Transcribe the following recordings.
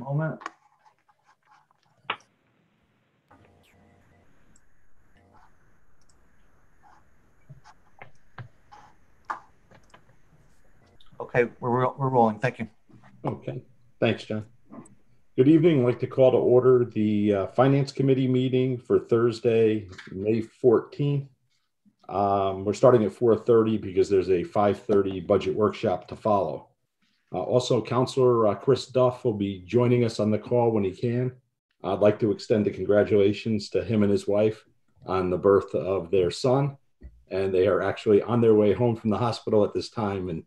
moment. Okay, we're rolling. Thank you. Okay, thanks, John. Good evening. I'd like to call to order the Finance Committee meeting for Thursday, May 14th. We're starting at 4:30 because there's a 5:30 budget workshop to follow. Also, Councilor Chris Duff will be joining us on the call when he can. I'd like to extend the congratulations to him and his wife on the birth of their son. And they are actually on their way home from the hospital at this time. And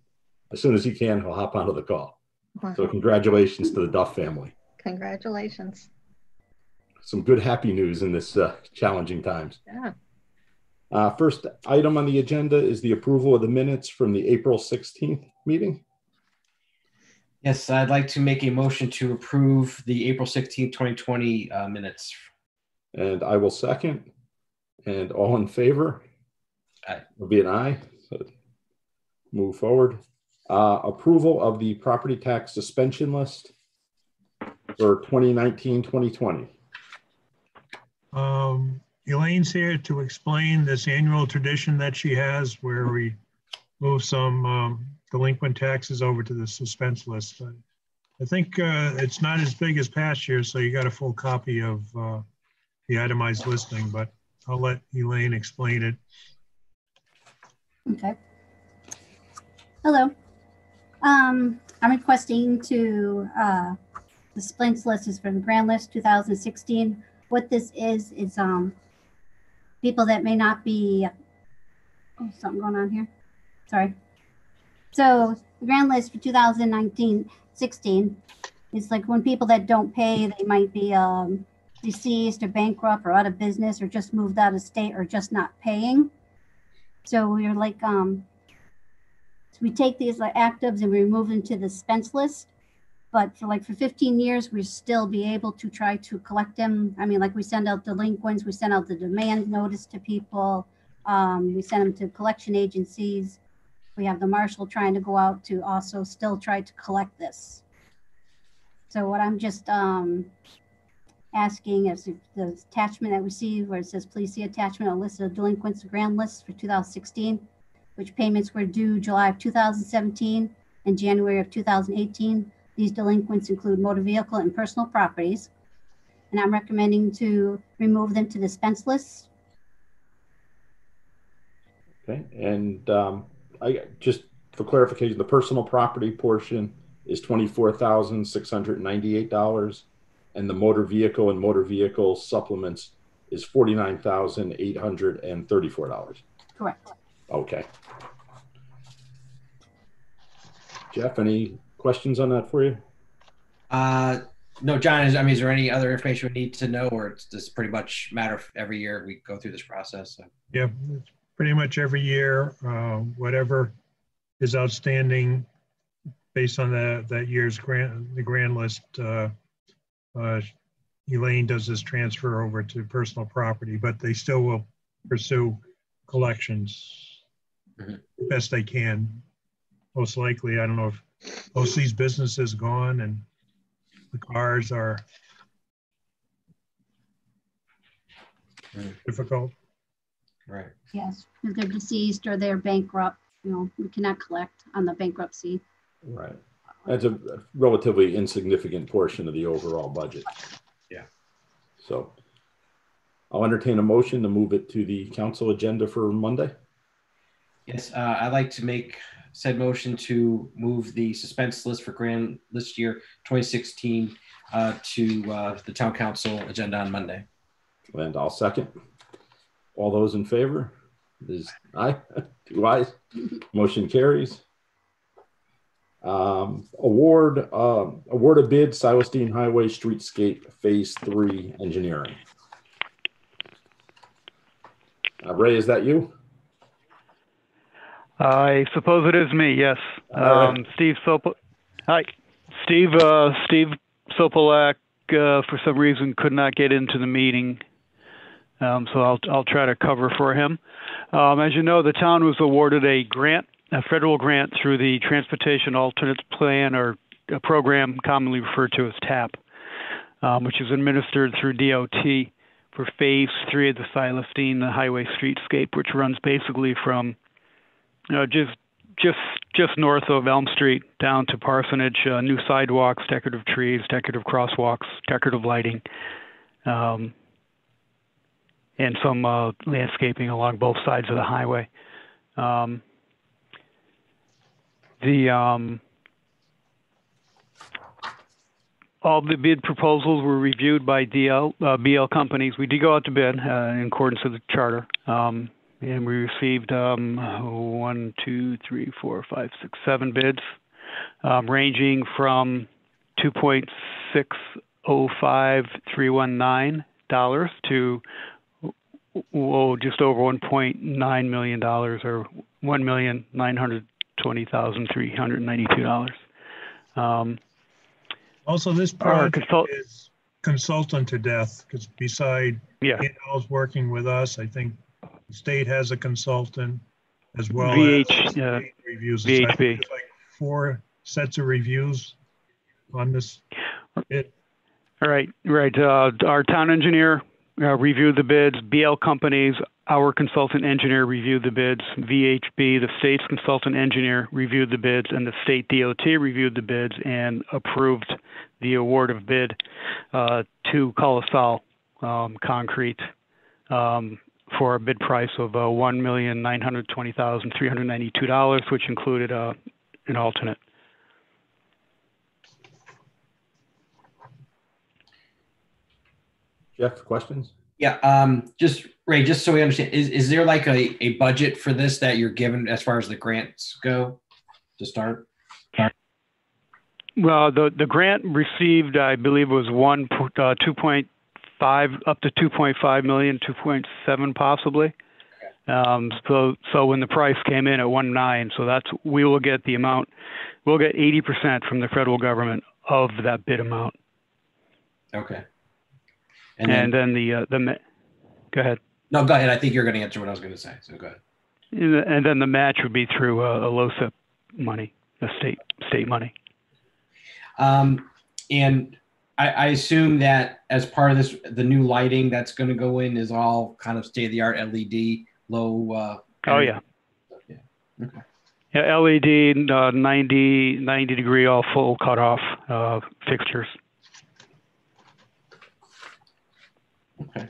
as soon as he can, he'll hop onto the call. Wow. So congratulations to the Duff family. Congratulations. Some good, happy news in this challenging times. Yeah. First item on the agenda is the approval of the minutes from the April 16th meeting. Yes, I'd like to make a motion to approve the April 16th, 2020 minutes. And I will second. And all in favor? Aye. Will be an aye. So move forward. Approval of the property tax suspension list for 2019-2020. Elaine's here to explain this annual tradition that she has where we move some delinquent taxes over to the suspense list. I think it's not as big as past years, so you got a full copy of the itemized listing, but I'll let Elaine explain it. Okay. Hello. I'm requesting to the suspense list is for the grand list 2016. What this is people that may not be, oh, something going on here. Sorry. So the grand list for 2019-16 is like when people that don't pay, they might be deceased or bankrupt or out of business or just moved out of state or just not paying. So we're like, so we take these like actives and we remove them to the suspense list. But for 15 years, we still be able to try to collect them. I mean, like we send out delinquents, we send out the demand notice to people. We send them to collection agencies. We have the marshal trying to go out to also still try to collect this. So what I'm just asking is if the attachment that we see where it says, please see attachment, a list of delinquents grand list for 2016, which payments were due July of 2017 and January of 2018. These delinquents include motor vehicle and personal properties. And I'm recommending to remove them to the suspense list. Okay, and I just for clarification, the personal property portion is $24,698, and the motor vehicle and motor vehicle supplements is $49,834. Correct. Okay. Jeff, any questions on that for you? No, John, is there any other information we need to know, or it's just pretty much matter of every year we go through this process? So. Yeah, it's pretty much every year, whatever is outstanding based on that year's the grand list, Elaine does this transfer over to personal property, but they still will pursue collections best they can. Most likely, I don't know if most of these businesses gone and the cars are difficult. Right. Yes, if they're deceased or they're bankrupt, we cannot collect on the bankruptcy. Right. That's a relatively insignificant portion of the overall budget. Yeah. So I'll entertain a motion to move it to the council agenda for Monday. Yes, I'd like to make said motion to move the suspense list for grand list year 2016 to the town council agenda on Monday. And I'll second. All those in favor? Is aye? 2 ayes. Motion carries. Award a bid, Silestein Highway Streetscape Phase 3 Engineering. Ray, is that you? I suppose it is me, yes. Right. Steve Sopel. Hi. Steve Sopelak, for some reason, could not get into the meeting. So I'll try to cover for him. As you know, the town was awarded a federal grant through the Transportation Alternates Plan, or a program commonly referred to as TAP. which is administered through DOT for Phase 3 of the Silestein Highway Streetscape, which runs basically from just north of Elm Street down to Parsonage. New sidewalks, decorative trees, decorative crosswalks, decorative lighting, and some landscaping along both sides of the highway. All the bid proposals were reviewed by BL companies. We did go out to bid in accordance with the charter, and we received 1, 2, 3, 4, 5, 6, 7 bids, ranging from $2.605319 to just over $1.9 million, or $1,920,392. Also, this project is consultant to death, because beside in-house working with us, I think the state has a consultant as well as state reviews. So I think there's like 4 sets of reviews on this bid. Right. Our town engineer reviewed the bids. BL companies, our consultant engineer reviewed the bids. VHB, the state's consultant engineer, reviewed the bids, and the state DOT reviewed the bids and approved the award of bid to Colossal Concrete for a bid price of $1,920,392, which included an alternate. Jeff, questions? Yeah, just Ray, just so we understand, is there like a budget for this that you're given as far as the grants go to start? Well, the grant received, I believe, was 2.5 up to 2.5 million, 2.7 possibly. So when the price came in at 1.9, so we will get the amount. We'll get 80% from the federal government of that bid amount. Okay. And then the go ahead. No, go ahead. I think you're going to answer what I was going to say. So go ahead. And then the match would be through a LoSiP money, a state money. And I assume that as part of this, the new lighting that's going to go in is all kind of state-of-the-art LED, low. Oh yeah. Yeah. Okay. Yeah, LED, 90 degree, all full cutoff fixtures. Okay.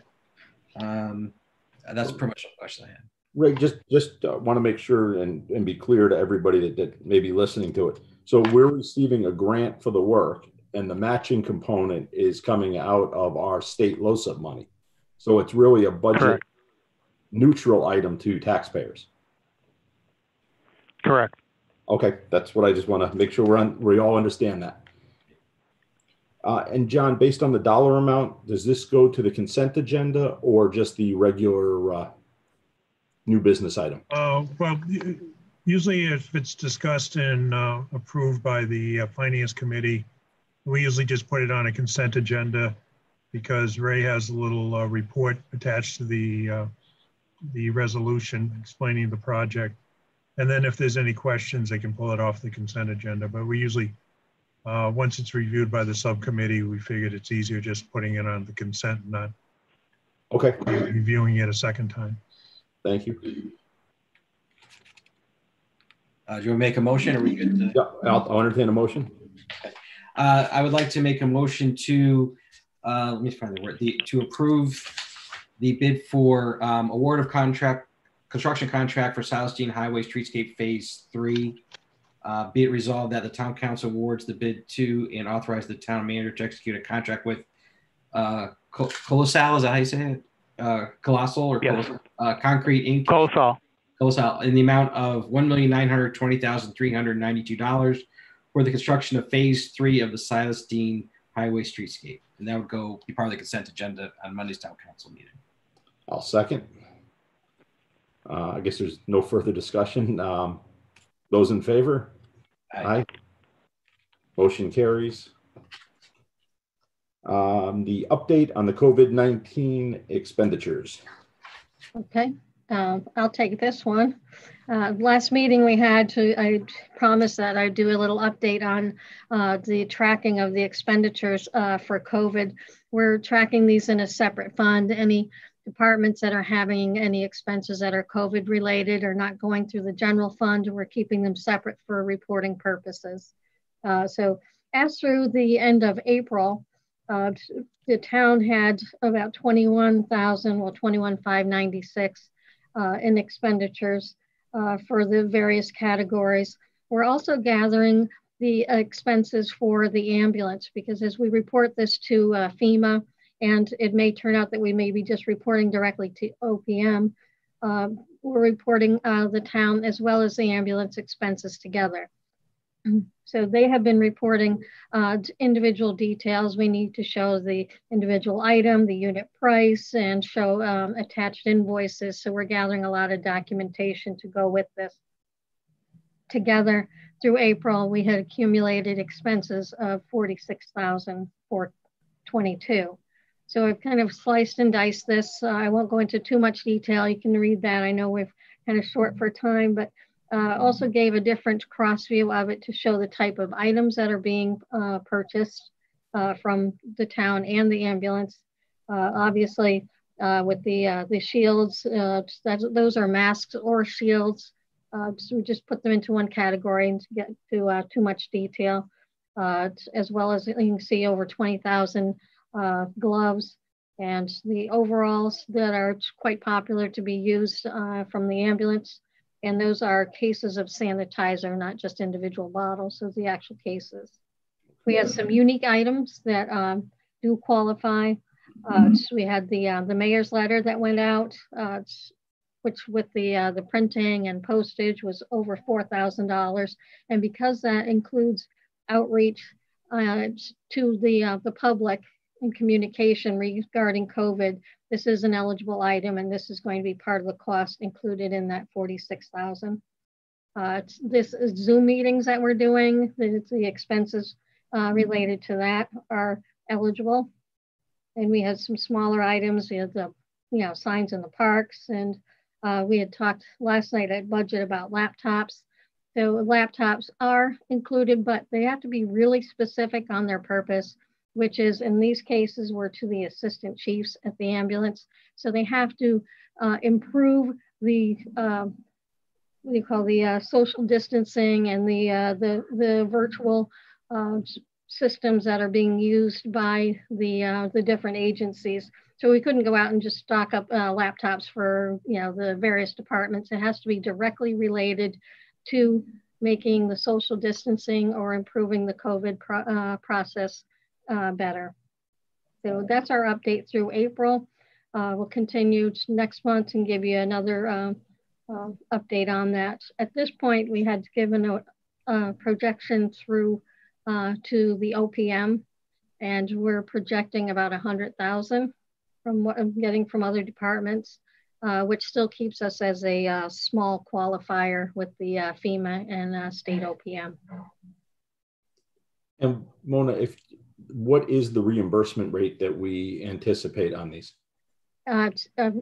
That's pretty much the question I had. Ray, just want to make sure and be clear to everybody that may be listening to it. So we're receiving a grant for the work, and the matching component is coming out of our state LoSiP money. So it's really a budget neutral item to taxpayers. Correct. Okay, that's what I just want to make sure we all understand that. And John, based on the dollar amount, does this go to the consent agenda or just the regular new business item? Well, usually if it's discussed and approved by the Finance Committee, we usually just put it on a consent agenda because Ray has a little report attached to the resolution explaining the project. And then if there's any questions, they can pull it off the consent agenda. But we usually, once it's reviewed by the subcommittee, we figured it's easier just putting it on the consent and not reviewing it a second time. Thank you. Do you want to make a motion? Or are we good? Yeah, I'll entertain a motion. Okay. I would like to make a motion to, let me find the word, to approve the bid for award of construction contract for Silestein Highway Streetscape Phase 3. Be it resolved that the town council awards the bid to and authorize the town manager to execute a contract with Colossal, is that how you say it? Colossal or yes. Concrete Inc. Colossal in the amount of $1,920,392 for the construction of Phase 3 of the Silestein Highway Streetscape, and that would be part of the consent agenda on Monday's town council meeting. I'll second. I guess there's no further discussion. Those in favor? Aye. Motion carries. The update on the COVID-19 expenditures. Okay, I'll take this one. Last meeting we had I promised that I'd do a little update on the tracking of the expenditures for COVID. We're tracking these in a separate fund. Any departments that are having any expenses that are COVID related or not going through the general fund, we're keeping them separate for reporting purposes. So as through the end of April, the town had about 21,596 in expenditures for the various categories. We're also gathering the expenses for the ambulance, because as we report this to FEMA, and it may turn out that we may be just reporting directly to OPM, we're reporting the town as well as the ambulance expenses together. So they have been reporting individual details. We need to show the individual item, the unit price, and show attached invoices. So we're gathering a lot of documentation to go with this. Together through April, we had accumulated expenses of $46,422. So I've kind of sliced and diced this. I won't go into too much detail. You can read that. I know we're kind of short for time, but also gave a different cross view of it to show the type of items that are being purchased from the town and the ambulance. Obviously, with the shields, those are masks or shields. So we just put them into one category and to get to too much detail, as well as you can see over 20,000 gloves, and the overalls that are quite popular to be used from the ambulance. And those are cases of sanitizer, not just individual bottles, so the actual cases. We had some unique items that do qualify. So we had the mayor's letter that went out, which with the printing and postage was over $4,000. And because that includes outreach to the public and communication regarding COVID, this is an eligible item, and this is going to be part of the cost included in that $46,000. This is Zoom meetings that we're doing. The expenses related to that are eligible. And we had some smaller items. We had the signs in the parks, and we had talked last night at budget about laptops. So laptops are included, but they have to be really specific on their purpose, which is in these cases were to the assistant chiefs at the ambulance. So they have to improve the social distancing and the virtual systems that are being used by the different agencies. So we couldn't go out and just stock up laptops for the various departments. It has to be directly related to making the social distancing or improving the COVID process better. So that's our update through April. We'll continue next month and give you another update on that. At this point, we had given a projection through to the OPM, and we're projecting about 100,000 from what I'm getting from other departments, which still keeps us as a small qualifier with the FEMA and state OPM. And Mona, what is the reimbursement rate that we anticipate on these?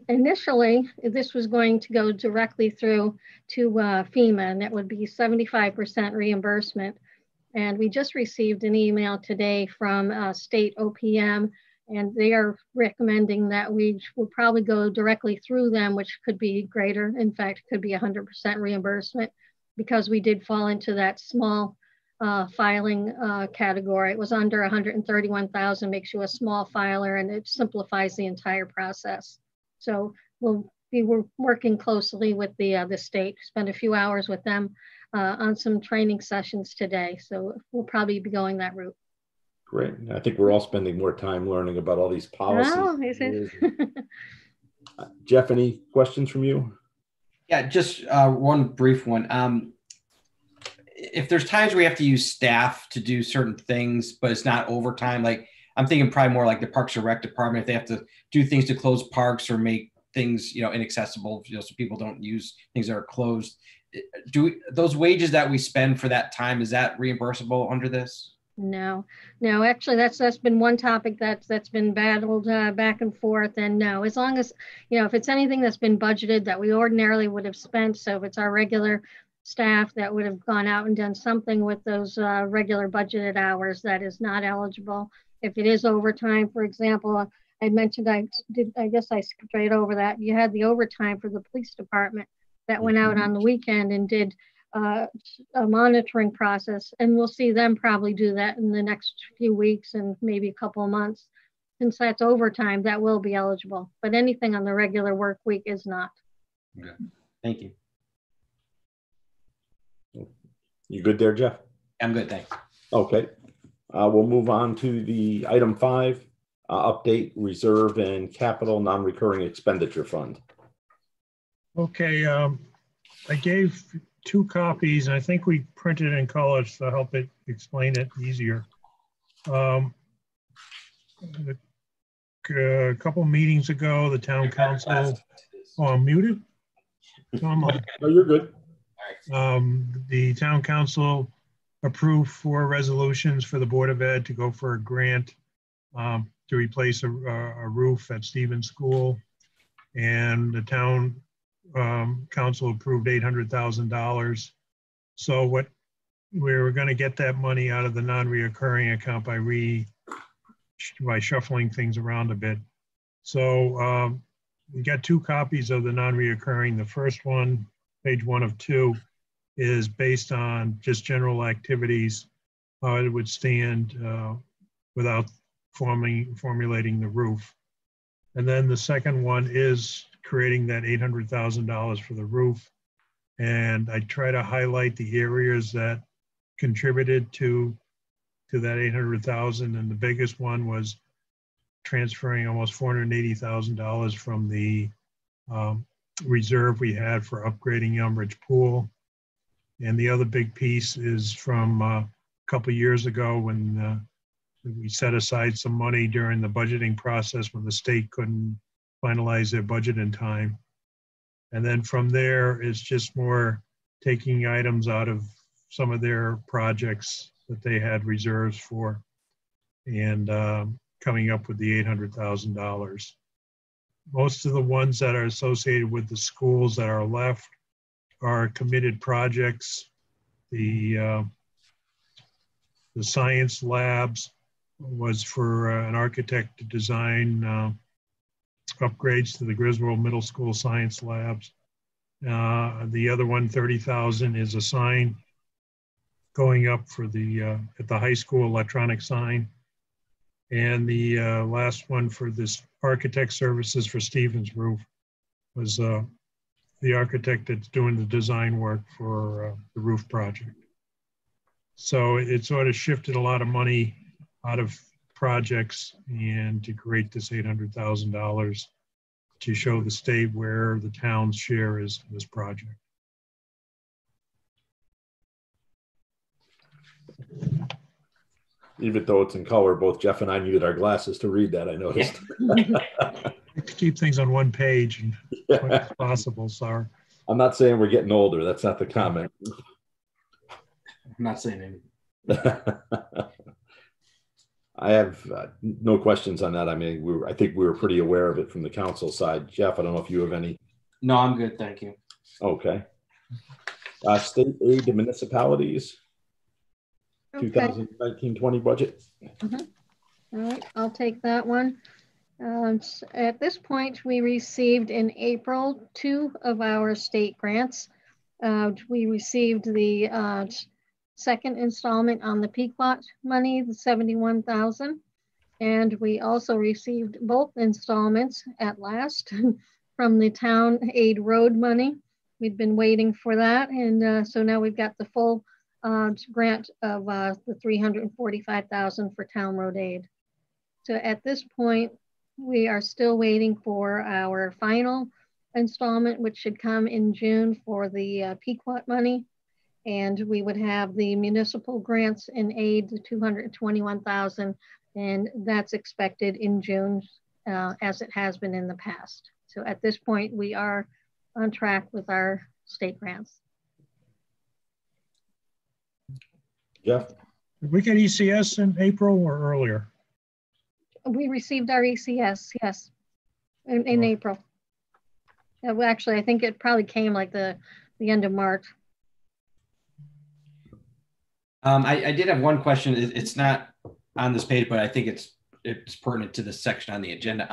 Initially, this was going to go directly through to FEMA, and that would be 75% reimbursement. And we just received an email today from state OPM, and they are recommending that we will probably go directly through them, which could be greater. In fact, could be 100% reimbursement, because we did fall into that small filing category. It was under 131,000, makes you a small filer, and it simplifies the entire process. So we'll be working closely with the state, spend a few hours with them on some training sessions today. So we'll probably be going that route. Great. I think we're all spending more time learning about all these policies. Oh, is it? Jeff, any questions from you? Yeah, just one brief one. If there's times where we have to use staff to do certain things, but it's not overtime, like I'm thinking probably more like the Parks and Rec department, if they have to do things to close parks or make things, inaccessible, so people don't use things that are closed. Those wages that we spend for that time, is that reimbursable under this? No, no, actually that's been one topic that's been battled back and forth, and no, as long as, if it's anything that's been budgeted that we ordinarily would have spent, so if it's our regular staff that would have gone out and done something with those regular budgeted hours, that is not eligible. If it is overtime, for example, I mentioned, I guess I skipped right over that. You had the overtime for the police department that went out on the weekend and did a monitoring process, and we'll see them probably do that in the next few weeks and maybe a couple of months. Since that's overtime, that will be eligible, but anything on the regular work week is not. Okay. Thank you. You good there, Jeff? I'm good, thanks. Okay. We'll move on to the item 5, update reserve and capital non-recurring expenditure fund. Okay, I gave 2 copies, and I think we printed it in colors to help it explain it easier. A couple meetings ago, the town council, I'm muted. No, you're good. The town council approved 4 resolutions for the Board of Ed to go for a grant to replace a roof at Stevens School, and the town council approved $800,000. So what we were going to get that money out of the non-reoccurring account by shuffling things around a bit. So we got 2 copies of the non-reoccurring. The first one, page 1 of 2, is based on just general activities, how it would stand without formulating the roof. And then the second one is creating that $800,000 for the roof. And I try to highlight the areas that contributed to that $800,000. And the biggest one was transferring almost $480,000 from the reserve we had for upgrading Elmbridge Pool. And the other big piece is from a couple of years ago when we set aside some money during the budgeting process when the state couldn't finalize their budget in time. And then from there, it's just more taking items out of some of their projects that they had reserves for and coming up with the $800,000. Most of the ones that are associated with the schools that are left are committed projects. The science labs was for an architect to design upgrades to the Griswold Middle School science labs. The other one, $30,000, is a sign going up for the at the high school, electronic sign. And the last one for this architect services for Stevens Roof was the architect that's doing the design work for the roof project. So it sort of shifted a lot of money out of projects and to create this $800,000 to show the state where the town's share is in this project. Even though it's in color, both Jeff and I needed our glasses to read that, I noticed. Keep things on one page and as much as possible, sorry. I'm not saying we're getting older. That's not the comment. I'm not saying anything. I have no questions on that. I mean, I think we were pretty aware of it from the council side. Jeff, I don't know if you have any. No, I'm good. Thank you. Okay. State aid to municipalities, okay. 2019-20 budget. All right, I'll take that one. At this point, we received in April 2 of our state grants. We received the second installment on the Pequot money, the $71,000. And we also received both installments at last from the town aid road money. We'd been waiting for that. And so now we've got the full grant of the $345,000 for town road aid. So at this point, we are still waiting for our final installment, which should come in June for the Pequot money. And we would have the municipal grants and aid, the $221,000, and that's expected in June, as it has been in the past. So at this point, we are on track with our state grants. Jeff? Did we get ECS in April or earlier? We received our ECS, yes, in Oh. April. Well, actually, I think it probably came like the end of March. I did have one question. It's not on this page, but I think it's pertinent to this section on the agenda.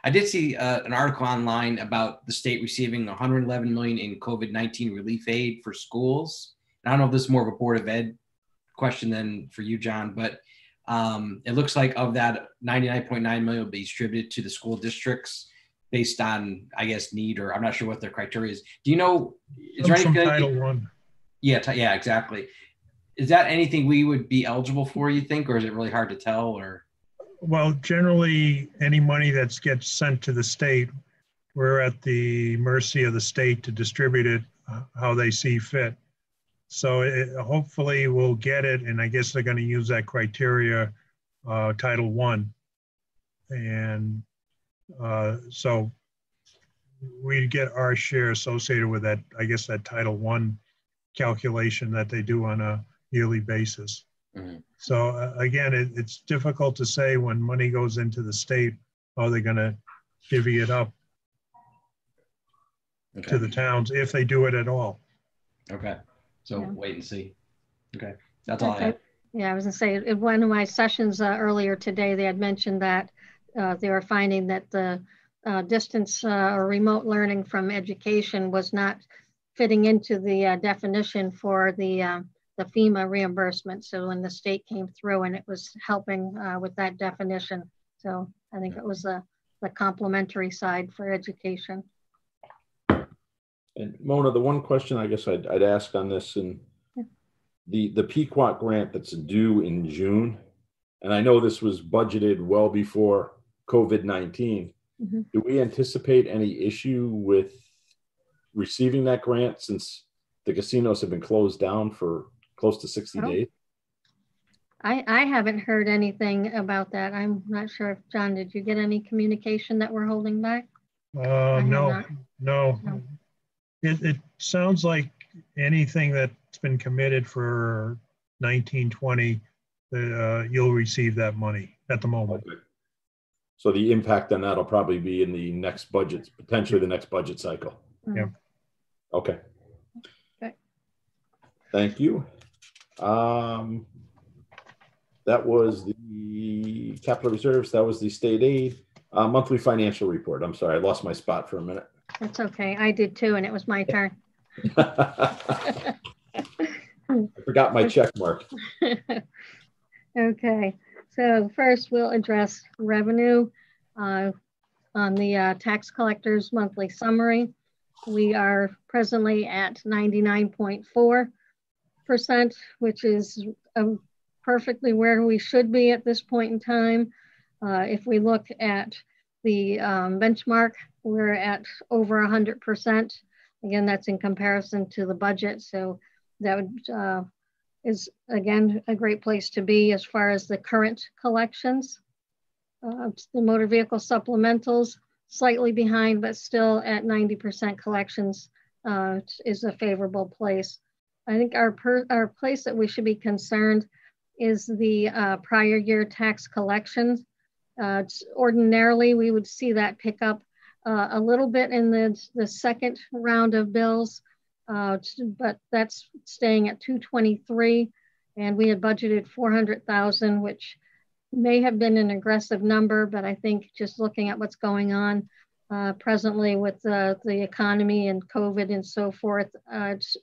I did see an article online about the state receiving 111 million in COVID-19 relief aid for schools. And I don't know if this is more of a Board of Ed question than for you, John, but it looks like of that 99.9 million will be distributed to the school districts based on, I guess, need, or I'm not sure what their criteria is. Do you know, is there From anything? Title I. Yeah, exactly. Is that anything we would be eligible for, you think, or is it really hard to tell? Or Well, generally, any money that gets sent to the state, we're at the mercy of the state to distribute it how they see fit. So hopefully we'll get it, and I guess they're going to use that criteria, Title I. And so we get our share associated with that, I guess, that Title I calculation that they do on a yearly basis. Mhm. So again, it's difficult to say when money goes into the state, how they're going to divvy it up to the towns, if they do it at all. Okay. So Yeah. wait and see. Okay. That's all I have. Yeah, I was gonna say, in one of my sessions earlier today, they had mentioned that they were finding that the distance or remote learning from education was not fitting into the definition for the FEMA reimbursement. So when the state came through and it was helping with that definition. So I think it was the complementary side for education. And Mona, the one question I guess I'd ask on this, and the Pequot grant that's due in June, and I know this was budgeted well before COVID-19. Mm-hmm. Do we anticipate any issue with receiving that grant since the casinos have been closed down for close to 60 days? I haven't heard anything about that. I'm not sure if, John, did you get any communication that we're holding back? No. It sounds like anything that's been committed for 1920, you'll receive that money at the moment. Okay. So the impact on that will probably be in the next budget, potentially the next budget cycle. Yeah. Okay. Okay. Thank you. That was the capital reserves. That was the state aid monthly financial report. I'm sorry, I lost my spot for a minute. That's okay. I did too, and it was my turn. I forgot my check mark. Okay, so first we'll address revenue on the tax collector's monthly summary. We are presently at 99.4%, which is perfectly where we should be at this point in time. If we look at the benchmark, we're at over 100%. Again, that's in comparison to the budget. So that is, again, a great place to be as far as the current collections. The motor vehicle supplementals, slightly behind, but still at 90% collections is a favorable place. I think our place that we should be concerned is the prior year tax collections. Ordinarily, we would see that pick up a little bit in the second round of bills, but that's staying at 223, and we had budgeted 400,000, which may have been an aggressive number, but I think just looking at what's going on presently with the economy and COVID and so forth,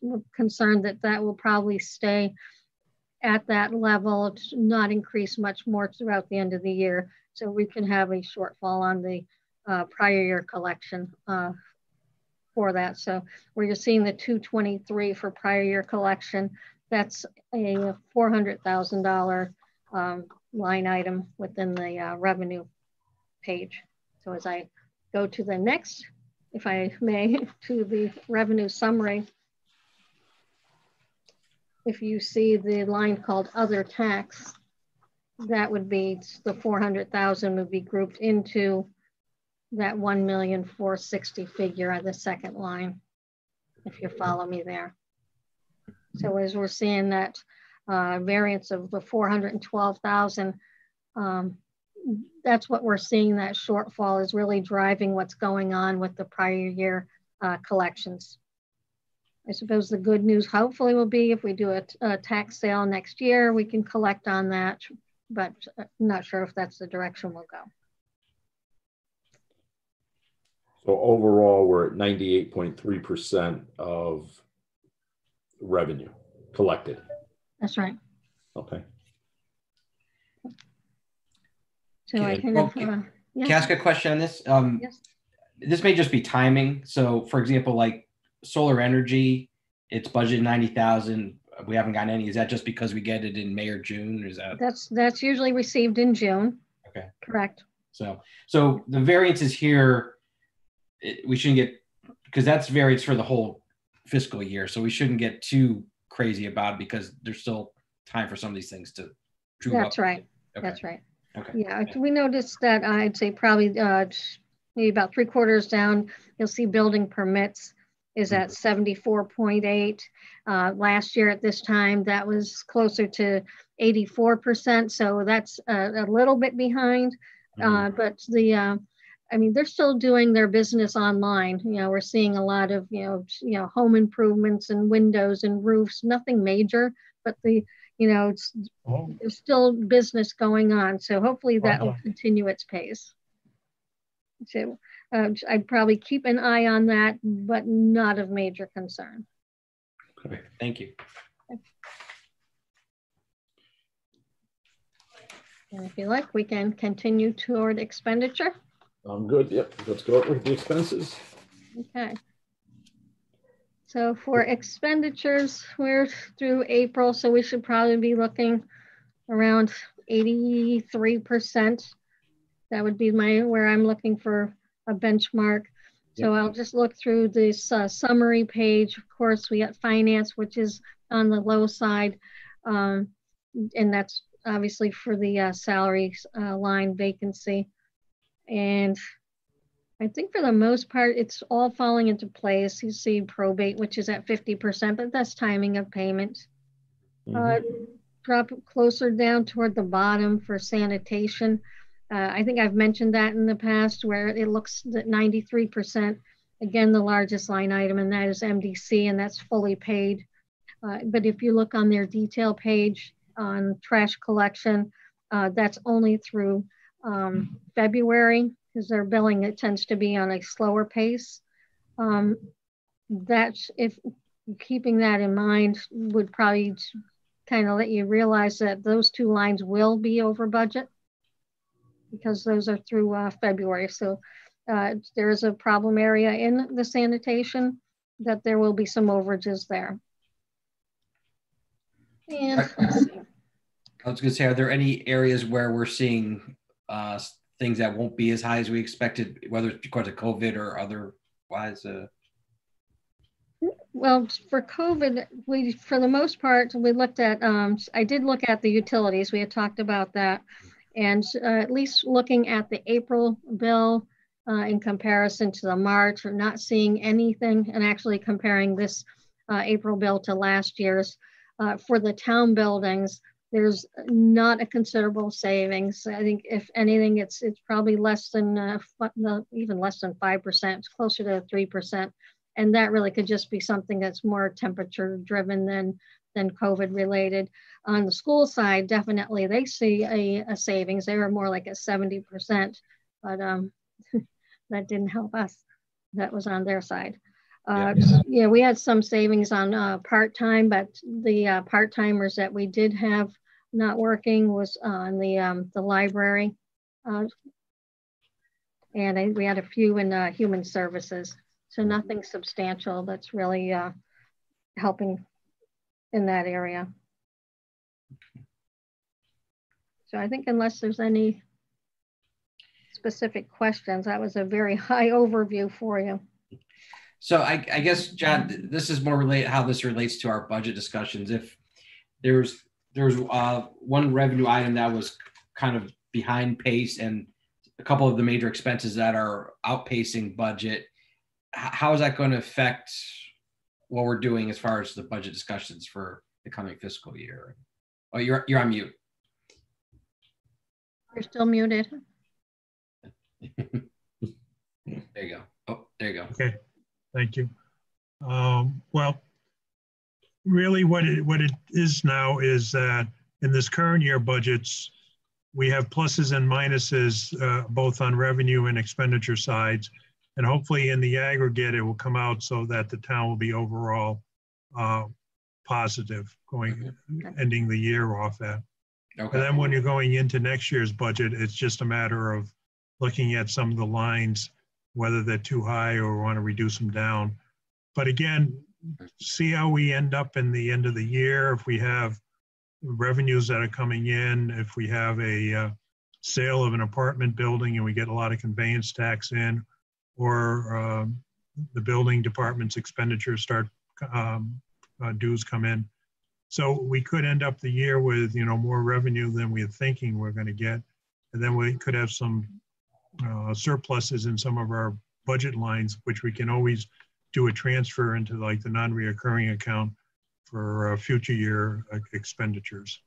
we're concerned that that will probably stay at that level, not increase much more throughout the end of the year. So we can have a shortfall on the prior year collection for that. So where you're seeing the 223 for prior year collection, that's a $400,000 line item within the revenue page. So as I go to the next, if I may, to the revenue summary, if you see the line called other tax, that would be the 400,000 would be grouped into that 1,460,000 figure on the second line, if you follow me there. So as we're seeing that variance of the 412,000. That's what we're seeing, that shortfall is really driving what's going on with the prior year collections. I suppose the good news hopefully will be if we do a tax sale next year, we can collect on that, but I'm not sure if that's the direction we'll go. So overall, we're at 98.3% of revenue collected. That's right. Okay. So I kind Well, of, Can I yeah, ask a question on this? yes. This may just be timing. So for example, like solar energy, it's budgeted 90,000. We haven't gotten any. Is that just because we get it in May or June? Or is that? That's usually received in June. Okay. Correct. So the variances here, we shouldn't get, because that's variance for the whole fiscal year. So we shouldn't get too crazy about it because there's still time for some of these things to prove That's up. right. Okay. That's right. Okay. Yeah, we noticed that I'd say probably maybe about 3/4 down, you'll see building permits is at 74.8. Last year at this time, that was closer to 84%. So that's a little bit behind. But I mean, they're still doing their business online. You know, we're seeing a lot of, home improvements and windows and roofs, nothing major, but there's still business going on. So hopefully that will continue its pace. So I'd probably keep an eye on that, but not of major concern. Okay. Thank you. And if you like, we can continue toward expenditure. I'm good. Yep. Let's go with the expenses. Okay. So for expenditures, we're through April, so we should probably be looking around 83%. That would be where I'm looking for a benchmark. So I'll just look through this summary page. Of course, we got finance, which is on the low side. And that's obviously for the salary line vacancy. And I think for the most part, it's all falling into place. You see probate, which is at 50%, but that's timing of payment. Drop closer down toward the bottom for sanitation. I think I've mentioned that in the past where it looks at 93%. Again, the largest line item, and that is MDC, and that's fully paid. But if you look on their detail page on trash collection, that's only through February, because their billing, it tends to be on a slower pace. That's, if keeping that in mind, would probably kind of let you realize that those two lines will be over budget because those are through February. So there is a problem area in the sanitation that there will be some overages there. And let's see. I was going to say, are there any areas where we're seeing things that won't be as high as we expected, whether it's because of COVID or otherwise? Well, for COVID, for the most part, we looked at, I did look at the utilities. We had talked about that. And at least looking at the April bill in comparison to the March, we're not seeing anything, and actually comparing this April bill to last year's. For the town buildings, there's not a considerable savings. I think if anything, it's probably less than, even less than 5%, it's closer to 3%. And that really could just be something that's more temperature driven than COVID related. On the school side, definitely they see a savings. They were more like a 70%, but that didn't help us. That was on their side. Yeah, we had some savings on part-time, but the part-timers that we did have not working was on the library. And we had a few in human services. So nothing substantial that's really helping in that area. So I think unless there's any specific questions, that was a very high overview for you. So I guess, John, this is more related how this relates to our budget discussions. If there's one revenue item that was kind of behind pace and a couple of the major expenses that are outpacing budget, how is that going to affect what we're doing as far as the budget discussions for the coming fiscal year? Oh, you're on mute. You're still muted. There you go. Oh, there you go. Okay, thank you. Well, really what it is now is that in this current year budgets, we have pluses and minuses both on revenue and expenditure sides. And hopefully in the aggregate, it will come out so that the town will be overall positive ending the year off at. Okay. And then when you're going into next year's budget, it's just a matter of looking at some of the lines, whether they're too high or want to reduce them down. But again, see how we end up in the end of the year. If we have revenues that are coming in, if we have a sale of an apartment building and we get a lot of conveyance tax in, or the building department's expenditures start, dues come in. So we could end up the year with, more revenue than we're thinking we're going to get. And then we could have some surpluses in some of our budget lines, which we can always do a transfer into like the non-reoccurring account for future year expenditures.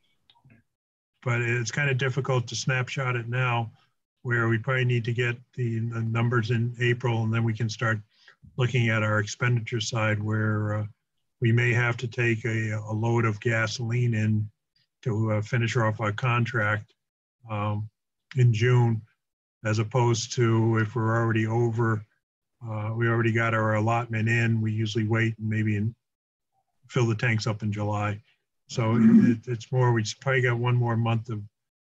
But it's kind of difficult to snapshot it now, where we probably need to get the numbers in April, and then we can start looking at our expenditure side, where we may have to take a load of gasoline in to finish off our contract in June, as opposed to if we're already over, we already got our allotment in, we usually wait and maybe fill the tanks up in July. So it's more, we probably got one more month of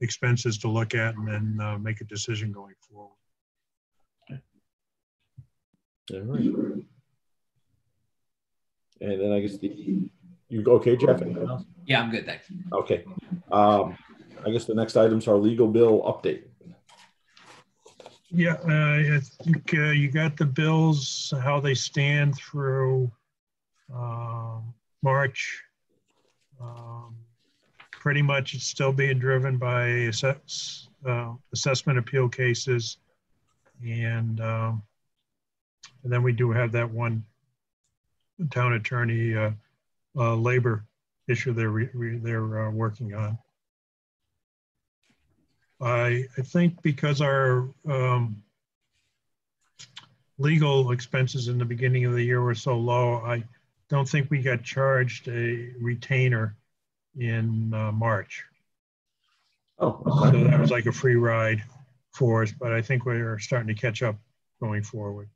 expenses to look at and then make a decision going forward. All right. And then I guess you okay, Jeff? Anything else? Yeah, I'm good, thanks. Okay. I guess the next items are legal bill update. Yeah, I think you got the bills, how they stand through March. Pretty much it's still being driven by assessment appeal cases. And then we do have that one town attorney labor issue they're working on. I think because our legal expenses in the beginning of the year were so low, I don't think we got charged a retainer in March. Oh, so that was like a free ride for us, but I think we're starting to catch up going forward.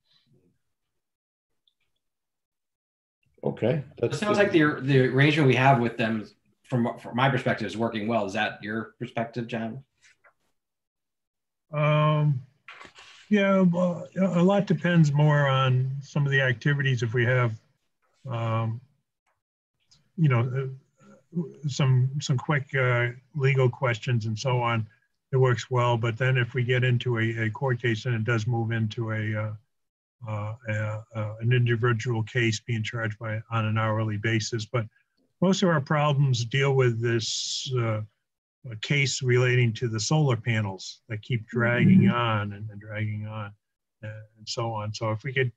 Okay. It sounds like the arrangement we have with them, from my perspective, is working well. Is that your perspective, John? Yeah, well, a lot depends more on some of the activities. If we have, some quick legal questions and so on, it works well. But then if we get into a court case, then it does move into an individual case being charged on an hourly basis. But most of our problems deal with this a case relating to the solar panels that keep dragging on and dragging on and so on. So if we could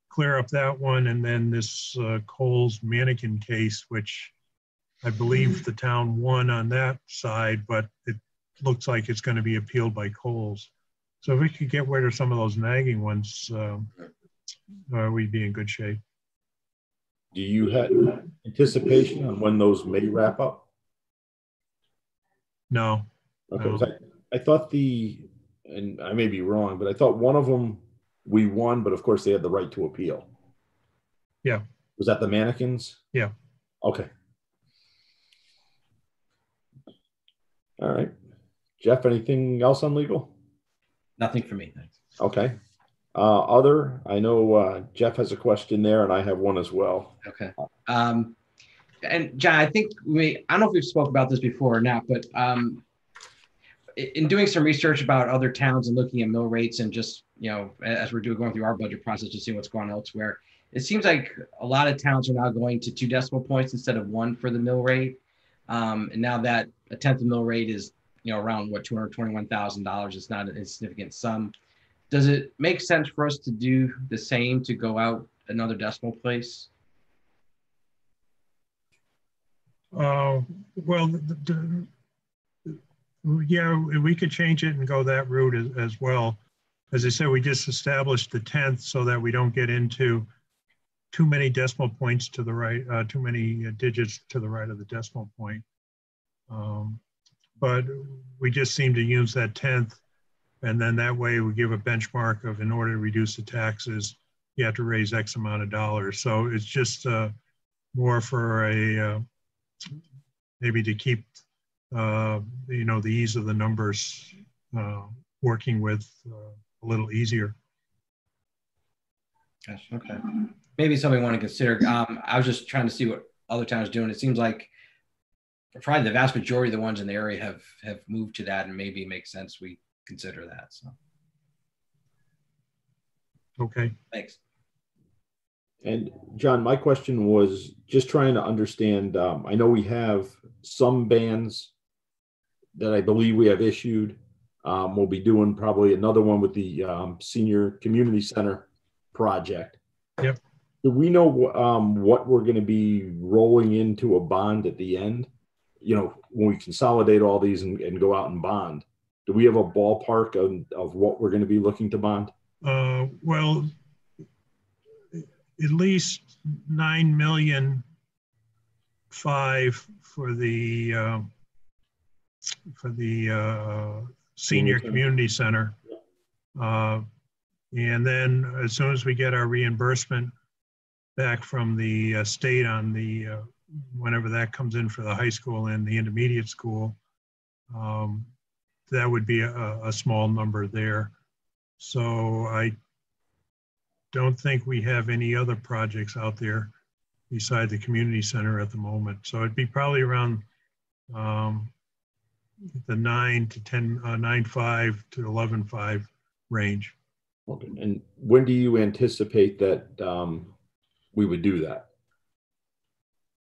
clear up that one, and then this Kohl's mannequin case, which I believe the town won on that side, but it looks like it's going to be appealed by Kohl's. So if we could get rid of some of those nagging ones, we'd be in good shape. Do you have anticipation on when those may wrap up? No. Okay. No. I thought and I may be wrong, but I thought one of them we won, but of course they had the right to appeal. Yeah. Was that the mannequins? Yeah. Okay. All right. Jeff, anything else on legal? Nothing for me, thanks. Okay. I know Jeff has a question there, and I have one as well. Okay. And John, I think I don't know if we've spoke about this before or not, but in doing some research about other towns and looking at mill rates and just, as we're going through our budget process to see what's going on elsewhere, it seems like a lot of towns are now going to 2 decimal points instead of 1 for the mill rate. And now that a 10th of mill rate is, around $221,000, it's not a significant sum. Does it make sense for us to do the same, to go out another decimal place? Well, yeah, we could change it and go that route as well. As I said, we just established the 10th so that we don't get into too many decimal points to the right, too many digits to the right of the decimal point. But we just seem to use that 10th, and then that way we give a benchmark of, in order to reduce the taxes, you have to raise X amount of dollars. So it's just more for a, maybe to keep, you know, the ease of the numbers working with a little easier. Gosh, okay. Maybe something we want to consider. I was just trying to see what other towns are doing. It seems like probably the vast majority of the ones in the area have moved to that, and maybe it makes sense we consider that. So, Okay. thanks. And John, my question was just trying to understand. I know we have some bands that I believe we have issued. We'll be doing probably another one with the Senior Community Center project. Yep. Do we know what we're going to be rolling into a bond at the end? You know, when we consolidate all these and go out and bond, do we have a ballpark of what we're going to be looking to bond? Well, at least 9.5 million for the Senior Community Center. And then as soon as we get our reimbursement back from the state on the, whenever that comes in for the high school and the intermediate school, that would be a small number there. So I don't think we have any other projects out there beside the community center at the moment. So it'd be probably around the 9 to 10, 9.5 to 11.5 range. Okay. And when do you anticipate that we would do that?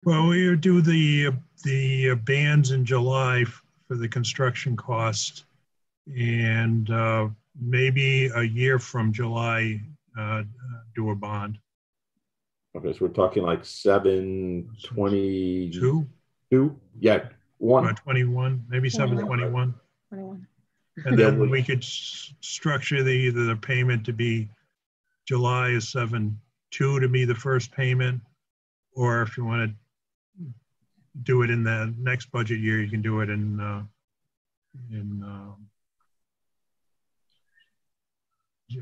Well, we would do the bands in July for the construction cost, and maybe a year from July do a bond. Okay, so we're talking like 7/22. Yeah, 21, maybe 7/21. 21. And then we could structure the payment to be July is 7/2 to be the first payment, or if you want to do it in the next budget year, you can do it in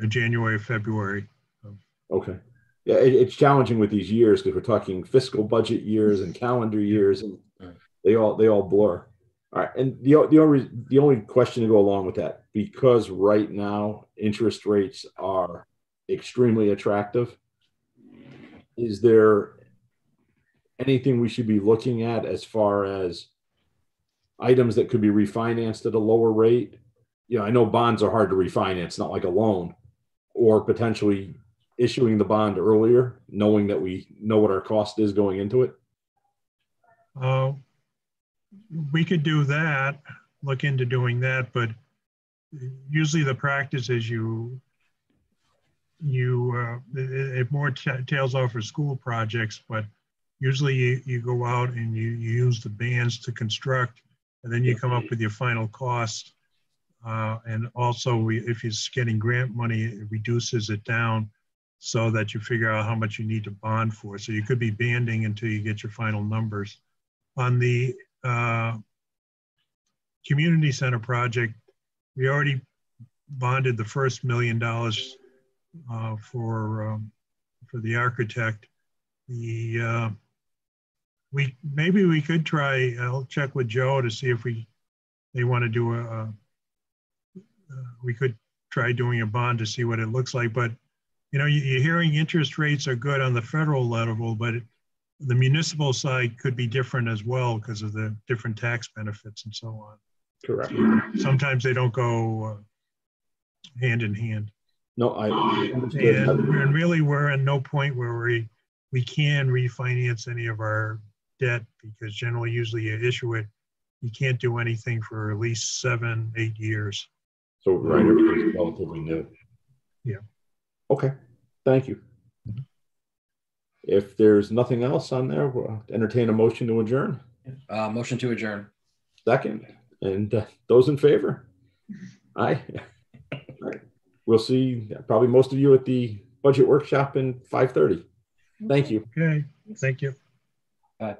January or February. Okay. Yeah, it's challenging with these years because we're talking fiscal budget years and calendar years, and they all blur. All right, and the only question to go along with that, because right now interest rates are extremely attractive, is there anything we should be looking at as far as items that could be refinanced at a lower rate? You know, I know bonds are hard to refinance, not like a loan, or potentially issuing the bond earlier, knowing that we know what our cost is going into it. We could do that, look into doing that, but usually the practice is it more tails off for school projects, but usually you go out and you use the bands to construct, and then you come up with your final cost. And also, if you're getting grant money, it reduces it down so that you figure out how much you need to bond for. So you could be banding until you get your final numbers. On the community center project, we already bonded the first $1 million for the architect. Maybe we could try. I'll check with Joe to see if they want to do we could try doing a bond to see what it looks like. But you know, you're hearing interest rates are good on the federal level, but the municipal side could be different as well because of the different tax benefits and so on. Correct. Sometimes they don't go hand in hand. No, and really we're at no point where we can refinance any of our debt, because generally, usually you issue it, you can't do anything for at least 7-8 years. So right, everything's relatively new. Yeah. Okay, thank you. If there's nothing else on there, we'll entertain a motion to adjourn. Motion to adjourn. Second. And those in favor? Aye. All right. We'll see probably most of you at the budget workshop in 5:30. Thank you. Okay, thank you. Bye.